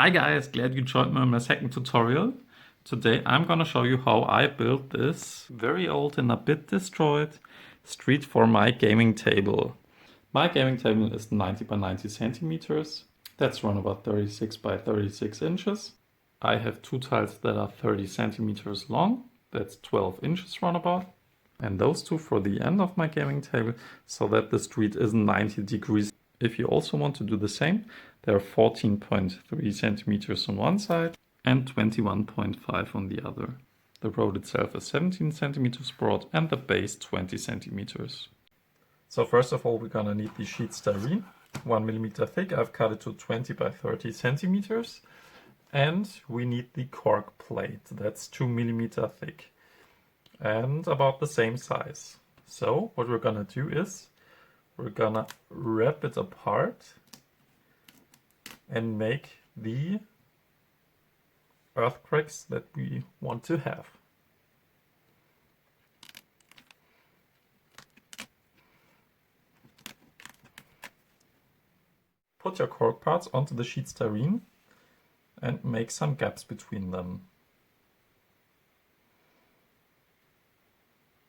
Hi guys, glad you joined me on my second tutorial. Today I'm gonna show you how I built this very old and a bit destroyed street for my gaming table. My gaming table is 90 by 90 centimeters. That's around about 36 by 36 inches. I have two tiles that are 30 centimeters long. That's 12 inches roundabout. And those two for the end of my gaming table so that the street is 90 degrees. If you also want to do the same, there are 14.3 centimeters on one side and 21.5 on the other. The road itself is 17 centimeters broad and the base 20 centimeters. So first of all, we're gonna need the sheet styrene, 1 millimeter thick. I've cut it to 20 by 30 centimeters. And we need the cork plate, that's 2 millimeter thick and about the same size. So what we're gonna do is we're gonna wrap it apart and make the earthquakes that we want to have. Put your cork parts onto the sheet styrene and make some gaps between them.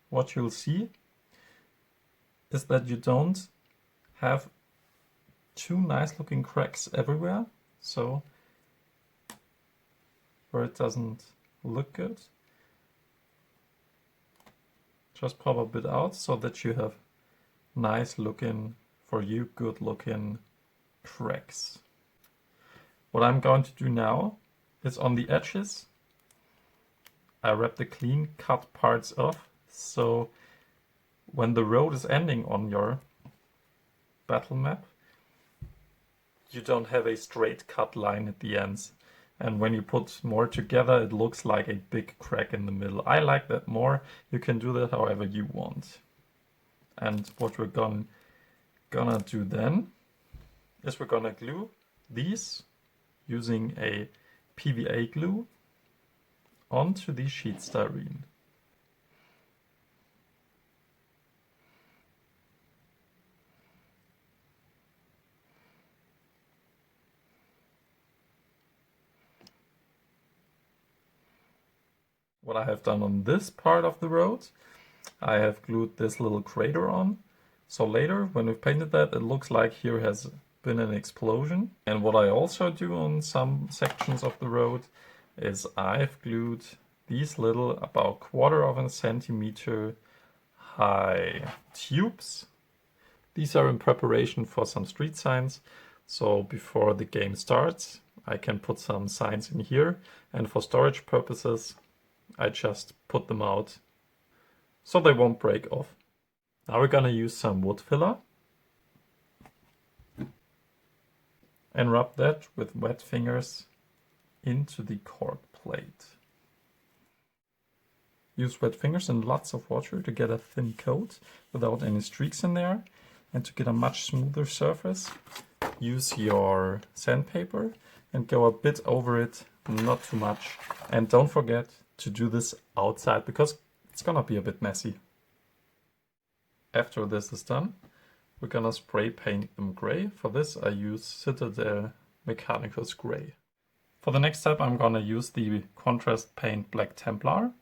What you'll see is that you don't have two nice looking cracks everywhere, so where it doesn't look good, just pop a bit out so that you have nice looking, for you, good looking cracks. What I'm going to do now is on the edges, I wrap the clean cut parts off, so when the road is ending on your battle map, you don't have a straight cut line at the ends. And when you put more together, it looks like a big crack in the middle. I like that more. You can do that however you want. And what we're gonna do then is we're gonna glue these using a PVA glue onto the sheet styrene. What I have done on this part of the road, I have glued this little crater on. So later, when we've painted that, it looks like here has been an explosion. And what I also do on some sections of the road is I've glued these little, about 1/4 centimeter high tubes. These are in preparation for some street signs. So before the game starts, I can put some signs in here. And for storage purposes, I just put them out so they won't break off. Now we're gonna use some wood filler and rub that with wet fingers into the cork plate. Use wet fingers and lots of water to get a thin coat without any streaks in there, and to get a much smoother surface, use your sandpaper and go a bit over it, not too much. And don't forget to do this outside because it's gonna be a bit messy. After this is done, we're gonna spray paint them gray. For this I use Citadel Mechanicals Gray. For the next step I'm gonna use the contrast paint Black Templar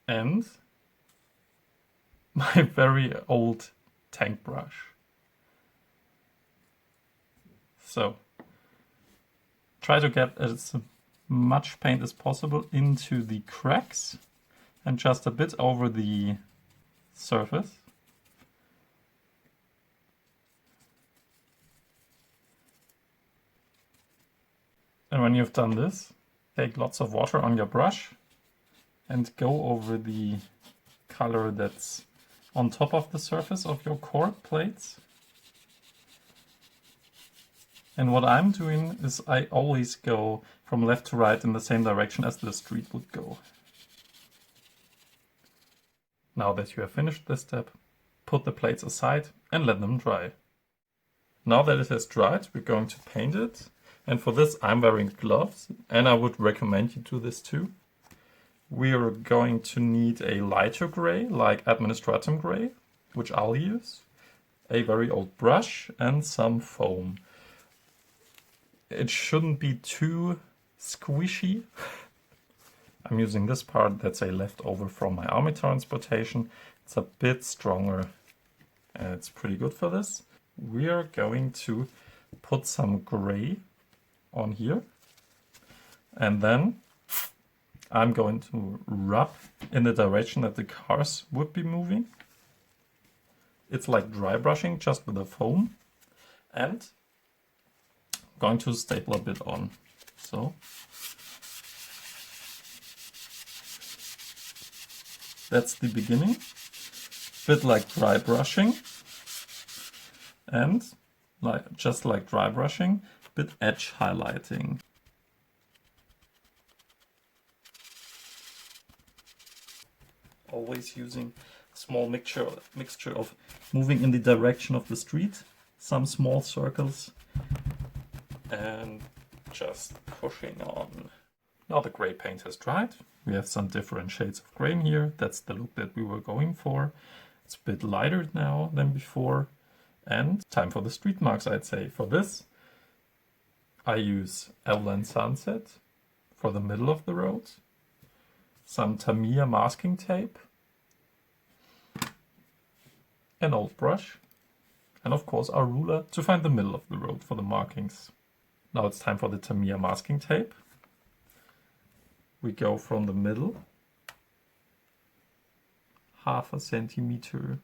and my very old tank brush. So try to get as much paint as possible into the cracks and just a bit over the surface. And when you've done this, take lots of water on your brush and go over the color that's on top of the surface of your cork plates. And what I'm doing is I always go from left to right in the same direction as the street would go. Now that you have finished this step, put the plates aside and let them dry. Now that it has dried, we're going to paint it. And for this I'm wearing gloves, and I would recommend you do this too. We are going to need a lighter gray, like Administratum gray, which I'll use, a very old brush and some foam. it shouldn't be too squishy. I'm using this part that's a leftover from my army transportation. It's a bit stronger and it's pretty good for this. We are going to put some gray on here, and then I'm going to rub in the direction that the cars would be moving. It's like dry brushing, just with a foam, and I'm going to staple a bit on. So that's the beginning, bit like dry brushing, and just like dry brushing, bit edge highlighting. Always using a small mixture of moving in the direction of the street, some small circles, and just pushing on. Now the gray paint has dried. We have some different shades of gray in here. That's the look that we were going for. It's a bit lighter now than before. And time for the street marks, I'd say. For this, I use Wasteland Sunset for the middle of the road, some Tamiya masking tape, an old brush, and of course our ruler to find the middle of the road for the markings. Now it's time for the Tamiya masking tape. We go from the middle, 0.5 centimeter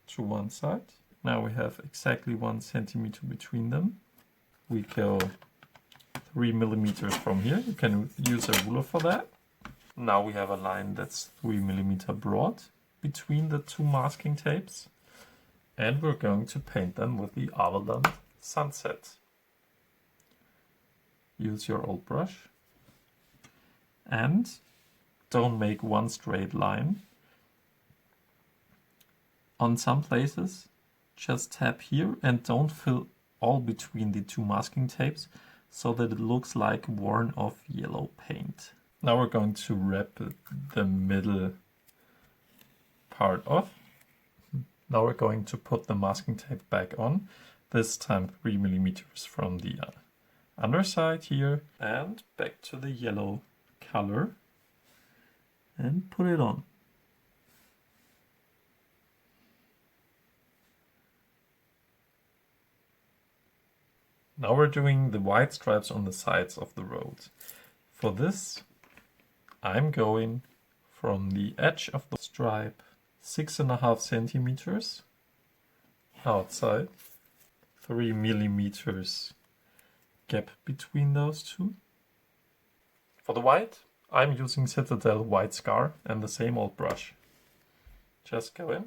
to one side. Now we have exactly 1 centimeter between them. We go 3 millimeters from here. You can use a ruler for that. Now we have a line that's 3 millimeter broad between the two masking tapes. And we're going to paint them with the Wasteland Sunset. Use your old brush. And don't make one straight line. On some places, just tap here and don't fill all between the two masking tapes so that it looks like worn off yellow paint. Now we're going to wrap the middle part off. Now we're going to put the masking tape back on, this time 3 millimeters from the underside here, and back to the yellow color and put it on. Now we're doing the white stripes on the sides of the road. For this, I'm going from the edge of the stripe 6.5 centimeters outside, 3 millimeters gap between those two. For the white, I'm using Citadel White Scar and the same old brush. Just go in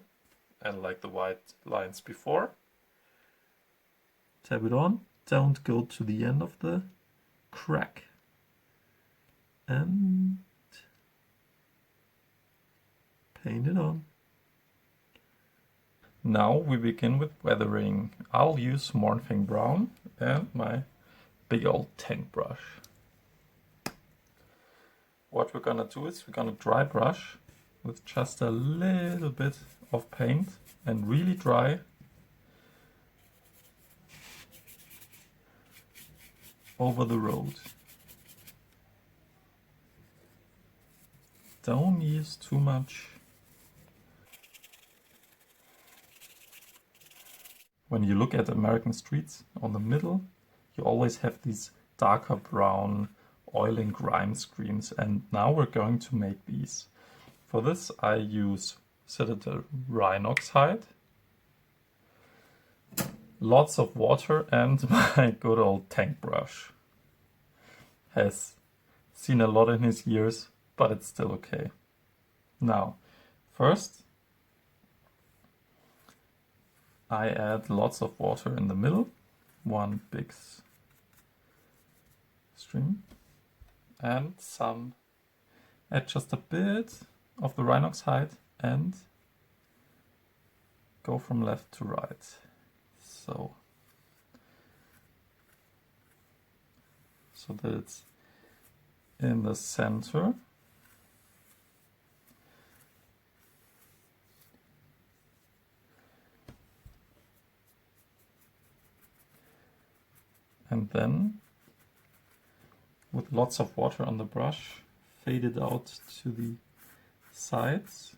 and like the white lines before, tap it on. Don't go to the end of the crack. And paint it on. Now we begin with weathering. I'll use Mornfang Brown and my big old tank brush. What we're gonna do is we're gonna dry brush with just a little bit of paint and really dry over the road. Don't use too much. When you look at American streets on the middle, you always have these darker brown oil and grime screens, and now we're going to make these. For this I use Citadel Rhinox hide, lots of water, and my good old tank brush. Has seen a lot in his years, but it's still okay. Now, first I add lots of water in the middle, one big stream, and add just a bit of the Rhinox hide and go from left to right. So that it's in the center. And then with lots of water on the brush, fade it out to the sides.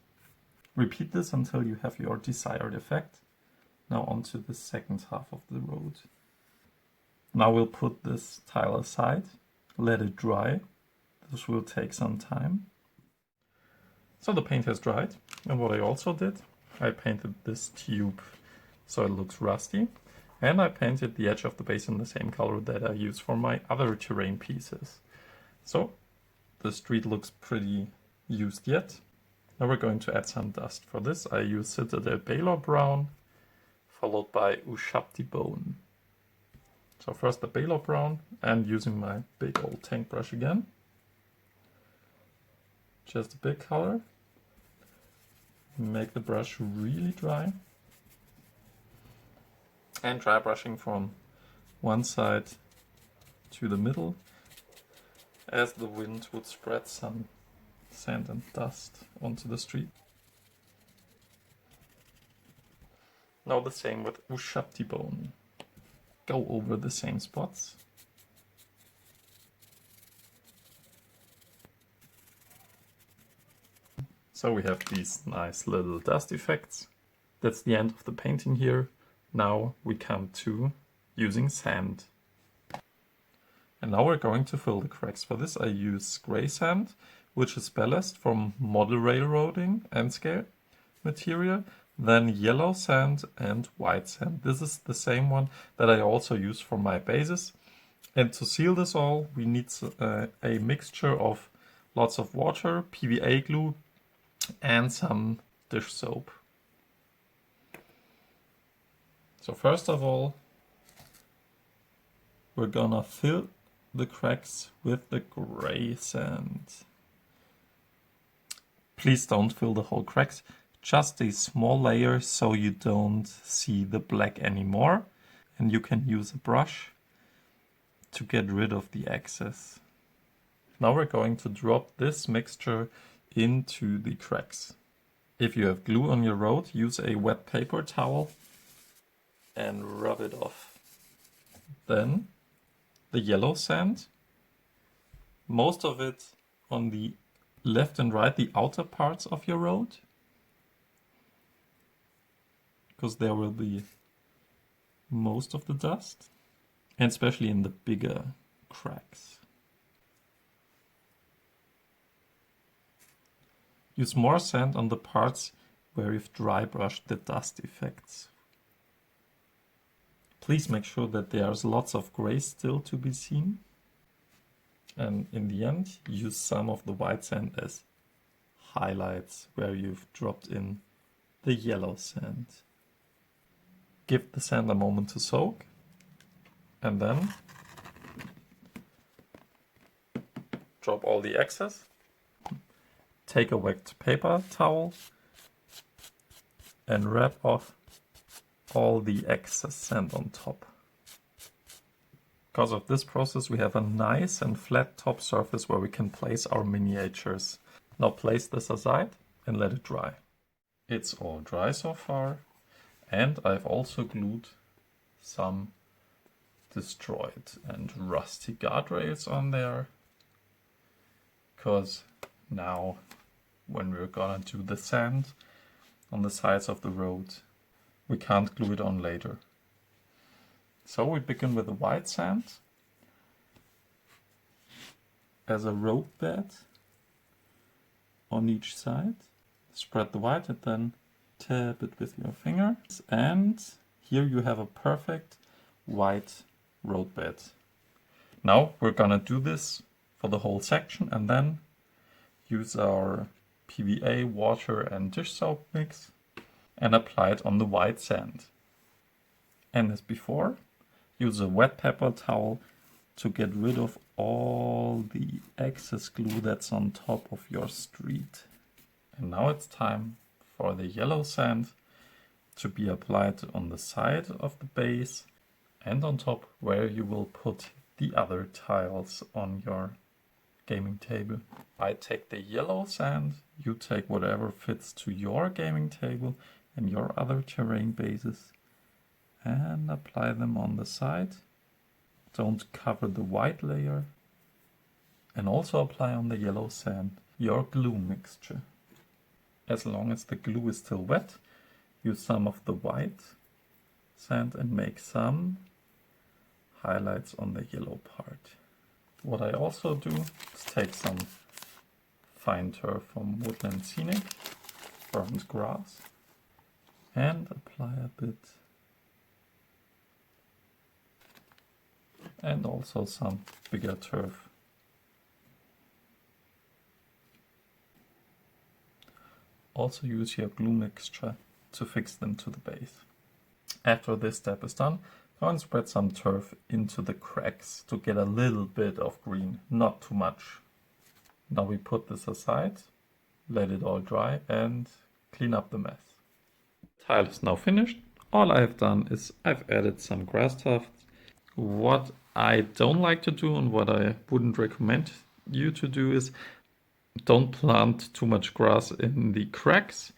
Repeat this until you have your desired effect. Now onto the second half of the road. Now we'll put this tile aside, let it dry. This will take some time. So the paint has dried, and what I also did, I painted this tube so it looks rusty, and I painted the edge of the base in the same color that I use for my other terrain pieces. So the street looks pretty used yet. Now we're going to add some dust. For this I use Citadel Baylor Brown, followed by Ushabti Bone. So first the Baylor Brown, and using my big old tank brush again. Just a big color. Make the brush really dry. And dry brushing from one side to the middle, as the wind would spread some sand and dust onto the street. Now the same with Ushabti Bone. Go over the same spots. So we have these nice little dust effects. That's the end of the painting here. Now we come to using sand. And now we're going to fill the cracks. For this I use grey sand, which is ballast from model railroading and scale material. Then yellow sand and white sand. This is the same one that I also use for my bases. And to seal this all, we need a mixture of lots of water, PVA glue, and some dish soap. So first of all, we're gonna fill the cracks with the gray sand. Please don't fill the whole cracks, just a small layer so you don't see the black anymore. And you can use a brush to get rid of the excess. Now we're going to drop this mixture into the cracks. If you have glue on your road, use a wet paper towel and rub it off. Then the yellow sand, most of it on the left and right, the outer parts of your road, because there will be most of the dust, and especially in the bigger cracks. Use more sand on the parts where you've dry brushed the dust effects. Please make sure that there's lots of gray still to be seen. And in the end, use some of the white sand as highlights where you've dropped in the yellow sand. Give the sand a moment to soak, and then drop all the excess. Take a wet paper towel and rub off all the excess sand on top. Because of this process, we have a nice and flat top surface where we can place our miniatures. Now place this aside and let it dry. It's all dry so far, and I've also glued some destroyed and rusty guardrails on there, because now when we're gonna do the sand on the sides of the road, we can't glue it on later. So we begin with the white sand as a road bed on each side. Spread the white and then tap it with your fingers, and here you have a perfect white road bed. Now we're gonna do this for the whole section and then use our PVA, water and dish soap mix and apply it on the white sand. And as before, use a wet paper towel to get rid of all the excess glue that's on top of your street. And now it's time for the yellow sand to be applied on the side of the base and on top where you will put the other tiles on your gaming table. I take the yellow sand, you take whatever fits to your gaming table and your other terrain bases and apply them on the side. Don't cover the white layer. And also apply on the yellow sand your glue mixture. As long as the glue is still wet, use some of the white sand and make some highlights on the yellow part. What I also do is take some fine turf from Woodland Scenic, burnt grass, and apply a bit. And also some bigger turf. Also use your glue mixture to fix them to the base. After this step is done, go and spread some turf into the cracks to get a little bit of green, not too much. Now we put this aside, let it all dry and clean up the mess. The tile is now finished. All I have done is I've added some grass tufts. What I don't like to do and what I wouldn't recommend you to do is don't plant too much grass in the cracks.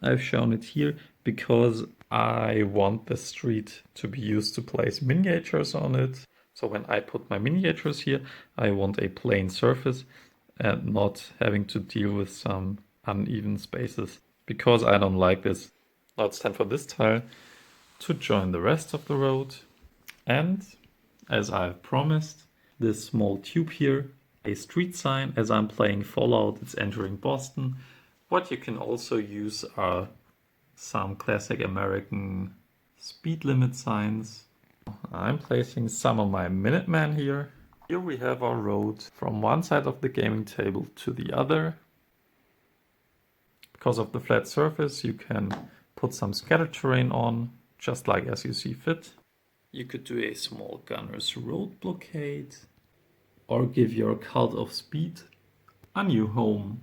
I've shown it here because I want the street to be used to place miniatures on it. So when I put my miniatures here, I want a plain surface and not having to deal with some uneven spaces, because I don't like this. Now it's time for this tile to join the rest of the road. And as I've promised, this small tube here, a street sign. As I'm playing Fallout, it's entering Boston. What you can also use are some classic American speed limit signs. I'm placing some of my Minutemen here. Here we have our road from one side of the gaming table to the other. Because of the flat surface, you can put some scattered terrain on, just like as you see fit. You could do a small gunner's road blockade, or give your cult of speed a new home.